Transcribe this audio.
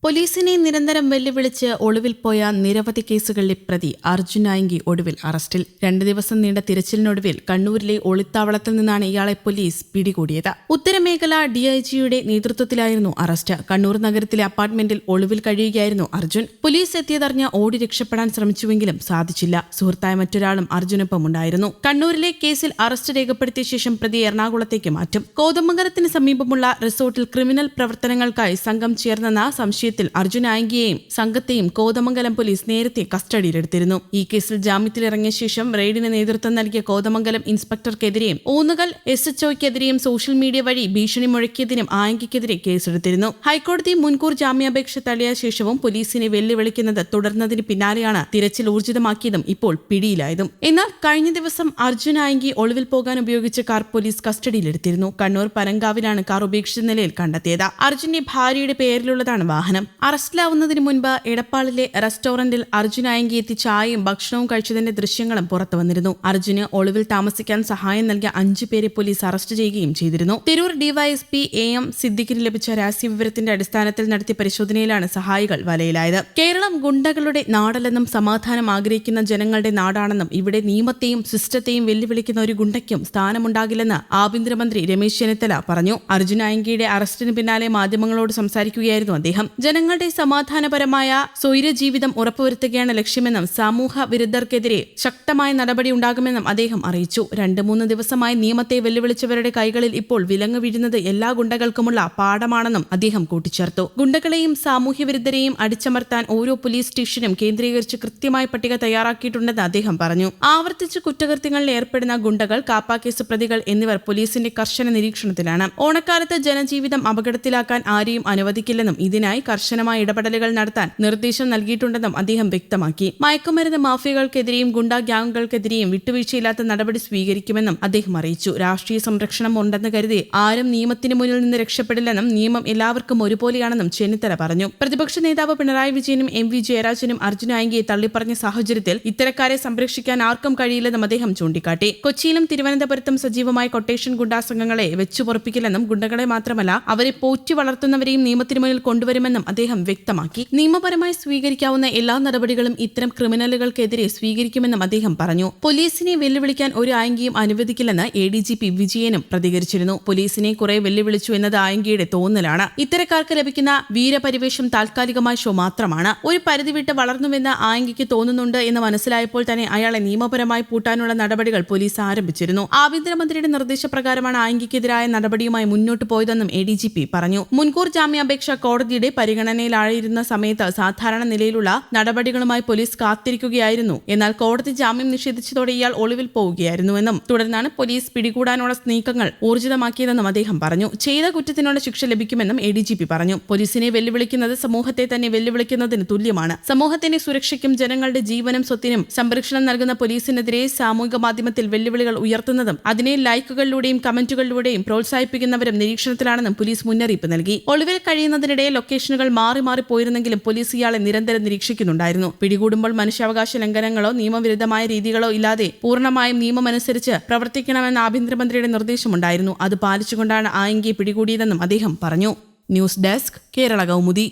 പോലീസിനെ നിരന്തരം വെല്ലുവിളിച്ച് ഒളിവിൽ പോയ നിരവധി കേസുകളിലെ പ്രതി അർജുൻ ആയങ്കി ഒടുവിൽ അറസ്റ്റിൽ. 2 ദിവസം നീണ്ട തിരച്ചിലിനൊടുവിൽ കണ്ണൂരിലെ ഒളിത്താവളത്തിൽ നിന്നാണ് ഇയാളെ പോലീസ് പിടികൂടിയത്. ഉത്തരമേഖല ഡിഐജിയുടെ നേതൃത്വത്തിലായിരുന്നു അറസ്റ്റ്. കണ്ണൂർ നഗരത്തിലെ അപ്പാർട്ട്മെന്റിൽ ഒളിവിൽ കഴിയുകയായിരുന്നു അർജുൻ. പോലീസ് എത്തിയതറിഞ്ഞ് ഓടി രക്ഷപ്പെടാൻ ശ്രമിച്ചുവെങ്കിലും സാധിച്ചില്ല. സുഹൃത്തായ മറ്റൊരാളും അർജുനൊപ്പം ഉണ്ടായിരുന്നു. കണ്ണൂരിലെ കേസിൽ അറസ്റ്റ് രേഖപ്പെടുത്തിയ ശേഷം പ്രതി എറണാകുളത്തേക്ക് മാറ്റും. കോതമംഗലത്തിന് സമീപമുള്ള റിസോർട്ടിൽ ക്രിമിനൽ പ്രവർത്തനങ്ങൾക്കായി സംഘം ചേർന്നെന്ന സംശയത്തിൽ അർജുൻ ആയങ്കിയെയും സംഘത്തെയും കോതമംഗലം പോലീസ് നേരത്തെ കസ്റ്റഡിയിലെടുത്തിരുന്നു. ഈ കേസിൽ ജാമ്യത്തിലിറങ്ങിയ ശേഷം റെയ്ഡിന് നേതൃത്വം നൽകിയ കോതമംഗലം ഇൻസ്പെക്ടർക്കെതിരെയും ഊന്നുകൽ SHOയ്ക്കെതിരെയും സോഷ്യൽ മീഡിയ വഴി ഭീഷണി മുഴക്കിയതിനും ആയങ്കിക്കെതിരെ കേസെടുത്തിരുന്നു. ഹൈക്കോടതി മുൻകൂർ ജാമ്യാപേക്ഷ തള്ളിയ ശേഷവും പോലീസിനെ വെല്ലുവിളിക്കുന്നത് തുടർന്നതിന് പിന്നാലെയാണ് തിരച്ചിൽ ഊർജിതമാക്കിയതും ഇപ്പോൾ പിടിയിലായതും. എന്നാൽ കഴിഞ്ഞ ദിവസം അർജുൻ ആയങ്കി ഒളിവിൽ പോകാൻ ഉപയോഗിച്ച കാർ പോലീസ് കസ്റ്റഡിയിലെടുത്തിരുന്നു. കണ്ണൂർ പനങ്കാവിലാണ് കാർ ഉപേക്ഷിച്ച നിലയിൽ കണ്ടെത്തിയത്. അർജുന്റെ ഭാര്യയുടെ പേരിലുള്ളതാണ് വാഹനം. അറസ്റ്റിലാവുന്നതിന് മുൻപ് എടപ്പാളിലെ റെസ്റ്റോറന്റിൽ അർജുൻ ആയങ്കി എത്തി ചായയും ഭക്ഷണവും കഴിച്ചതിന്റെ ദൃശ്യങ്ങളും പുറത്തു വന്നിരുന്നു. അർജുന് ഒളിവിൽ താമസിക്കാൻ സഹായം നൽകിയ 5 പേരെ പോലീസ് അറസ്റ്റ് ചെയ്യുകയും ചെയ്തിരുന്നു. തിരൂർ ഡിവൈഎസ്പി AM സിദ്ദിഖിന് ലഭിച്ച രഹസ്യവിവരത്തിന്റെ അടിസ്ഥാനത്തിൽ നടത്തിയ പരിശോധനയിലാണ് സഹായികൾ വലയിലായത്. കേരളം ഗുണ്ടകളുടെ നാടല്ലെന്നും സമാധാനം ആഗ്രഹിക്കുന്ന ജനങ്ങളുടെ നാടാണെന്നും ഇവിടെ നിയമത്തെയും സിസ്റ്റത്തെയും വെല്ലുവിളിക്കുന്ന ഒരു ഗുണ്ടയ്ക്കും സ്ഥാനമുണ്ടാകില്ലെന്ന് ആഭ്യന്തരമന്ത്രി രമേശ് ചെന്നിത്തല പറഞ്ഞു. അർജുൻ ആയങ്കിയുടെ അറസ്റ്റിന് പിന്നാലെ മാധ്യമങ്ങളോട് സംസാരിക്കുകയായിരുന്നു അദ്ദേഹം. ജനങ്ങളുടെ സമാധാനപരമായ സ്വൈരജീവിതം ഉറപ്പുവരുത്തുകയാണ് ലക്ഷ്യമെന്നും സമൂഹ വിരുദ്ധർക്കെതിരെ ശക്തമായ നടപടി ഉണ്ടാകുമെന്നും അദ്ദേഹം അറിയിച്ചു. 2-3 ദിവസമായി നിയമത്തെ വെല്ലുവിളിച്ചവരുടെ കൈകളിൽ ഇപ്പോൾ വിലങ്ങ് വീഴുന്നത് എല്ലാ ഗുണ്ടകൾക്കുമുള്ള പാഠമാണെന്നും അദ്ദേഹം കൂട്ടിച്ചേർത്തു. ഗുണ്ടകളെയും സാമൂഹ്യവിരുദ്ധരെയും അടിച്ചമർത്താൻ ഓരോ പോലീസ് സ്റ്റേഷനും കേന്ദ്രീകരിച്ച് കൃത്യമായ പട്ടിക തയ്യാറാക്കിയിട്ടുണ്ടെന്ന് അദ്ദേഹം പറഞ്ഞു. ആവർത്തിച്ച് കുറ്റകൃത്യങ്ങളിൽ ഏർപ്പെടുന്ന ഗുണ്ടകൾ, കാപ്പാക്കേസ് പ്രതികൾ എന്നിവർ പോലീസിന്റെ കർശന നിരീക്ഷണത്തിലാണ്. ഓണക്കാലത്ത് ജനജീവിതം അപകടത്തിലാക്കാൻ ആരെയും അനുവദിക്കില്ലെന്നും ഇതിനായി കർശനമായ ഇടപെടലുകൾ നടത്താൻ നിർദ്ദേശം നൽകിയിട്ടുണ്ടെന്നും അദ്ദേഹം വ്യക്തമാക്കി. മയക്കുമരുന്ന് മാഫിയകൾക്കെതിരെയും ഗുണ്ടാ ഗ്യാങ്ങുകൾക്കെതിരെയും വിട്ടുവീഴ്ചയില്ലാത്ത നടപടി സ്വീകരിക്കുമെന്നും അദ്ദേഹം അറിയിച്ചു. രാഷ്ട്രീയ സംരക്ഷണം ഉണ്ടെന്ന് കരുതി ആരും നിയമത്തിന് മുന്നിൽ നിന്ന് രക്ഷപ്പെടില്ലെന്നും നിയമം എല്ലാവർക്കും ഒരുപോലെയാണെന്നും ചെന്നിത്തല പറഞ്ഞു. പ്രതിപക്ഷ നേതാവ് പിണറായി വിജയനും MV ജയരാജനും അർജുൻ ആയങ്കിയെ തള്ളിപ്പറഞ്ഞ സാഹചര്യത്തിൽ ഇത്തരക്കാരെ സംരക്ഷിക്കാൻ ആർക്കും കഴിയില്ലെന്നും അദ്ദേഹം ചൂണ്ടിക്കാട്ടി. കൊച്ചിയിലും തിരുവനന്തപുരത്തും സജീവമായ കൊട്ടേഷൻ ഗുണ്ടാ സംഘങ്ങളെ വെച്ചുപൊറപ്പിക്കില്ലെന്നും ഗുണ്ടകളെ മാത്രമല്ല അവരെ പോറ്റി വളർത്തുന്നവരെയും നിയമത്തിന് മുന്നിൽ കൊണ്ടുവരുമെന്നും അദ്ദേഹം വ്യക്തമാക്കി. നിയമപരമായി സ്വീകരിക്കാവുന്ന എല്ലാ നടപടികളും ഇത്തരം ക്രിമിനലുകൾക്കെതിരെ സ്വീകരിക്കുമെന്നും അദ്ദേഹം പറഞ്ഞു. പോലീസിനെ വെല്ലുവിളിക്കാൻ ഒരു ആയങ്കിയും അനുവദിക്കില്ലെന്ന് ADGP വിജയനും പ്രതികരിച്ചിരുന്നു. പോലീസിനെ കുറെ വെല്ലുവിളിച്ചു എന്നത് ആയങ്കിയുടെ തോന്നലാണ്. ഇത്തരക്കാർക്ക് ലഭിക്കുന്ന വീരപരിവേഷം താൽക്കാലികമായ ഷോ മാത്രമാണ്. ഒരു പരിധി വിട്ട് വളർന്നുവെന്ന് ആയങ്കിക്ക് തോന്നുന്നുണ്ട് എന്ന് മനസ്സിലായപ്പോൾ തന്നെ അയാളെ നിയമപരമായി പൂട്ടാനുള്ള നടപടികൾ പോലീസ് ആരംഭിച്ചിരുന്നു. ആഭ്യന്തരമന്ത്രിയുടെ നിർദ്ദേശപ്രകാരമാണ് ആയങ്കിക്കെതിരായ നടപടിയുമായി മുന്നോട്ട് പോയതെന്നും ADGP പറഞ്ഞു. മുൻകൂർ ജാമ്യാപേക്ഷ കോടതിയുടെ പരിഗണനയിലായിരുന്ന സമയത്ത് സാധാരണ നിലയിലുള്ള നടപടികളുമായി പോലീസ് കാത്തിരിക്കുകയായിരുന്നു. എന്നാൽ കോടതി ജാമ്യം നിഷേധിച്ചതോടെ ഇയാൾ ഒളിവിൽ പോവുകയായിരുന്നുവെന്നും തുടർന്നാണ് പോലീസ് പിടികൂടാനുള്ള നീക്കങ്ങൾ ഊർജിതമാക്കിയതെന്നും അദ്ദേഹം പറഞ്ഞു. ചെയ്ത കുറ്റത്തിനുള്ള ശിക്ഷ ലഭിക്കുമെന്നും ADGP പറഞ്ഞു. പോലീസിനെ വെല്ലുവിളിക്കുന്നത് സമൂഹത്തെ തന്നെ വെല്ലുവിളിക്കുന്നതിന് തുല്യമാണ്. സമൂഹത്തിന്റെ സുരക്ഷയ്ക്കും ജനങ്ങളുടെ ജീവനും സ്വത്തിനും സംരക്ഷണം നൽകുന്ന പോലീസിനെതിരെ സാമൂഹിക മാധ്യമത്തിൽ വെല്ലുവിളികൾ ഉയർത്തുന്നതും അതിനെ ലൈക്കുകളിലൂടെയും കമന്റുകളിലൂടെയും പ്രോത്സാഹിപ്പിക്കുന്നവരും നിരീക്ഷണത്തിലാണെന്നും പോലീസ് മുന്നറിയിപ്പ് നൽകി. ഒളിവിൽ കഴിയുന്നതിനിടെ ലൊക്കേഷനുകൾ മാറി പോയിരുന്നെങ്കിലും പോലീസ് ഇയാളെ നിരന്തരം നിരീക്ഷിക്കുന്നുണ്ടായിരുന്നു. പിടികൂടുമ്പോൾ മനുഷ്യാവകാശ ലംഘനങ്ങളോ നിയമവിരുദ്ധമായ രീതികളോ ഇല്ലാതെ പൂർണ്ണമായും നിയമമനുസരിച്ച് പ്രവർത്തിക്കണമെന്ന ആഭ്യന്തരമന്ത്രിയുടെ നിർദ്ദേശമുണ്ടായിരുന്നു. അത് പാലിച്ചുകൊണ്ടാണ് ആയങ്കിയെ പിടികൂടിയതെന്നും അദ്ദേഹം പറഞ്ഞു. News desk, Kerala Kaumudi.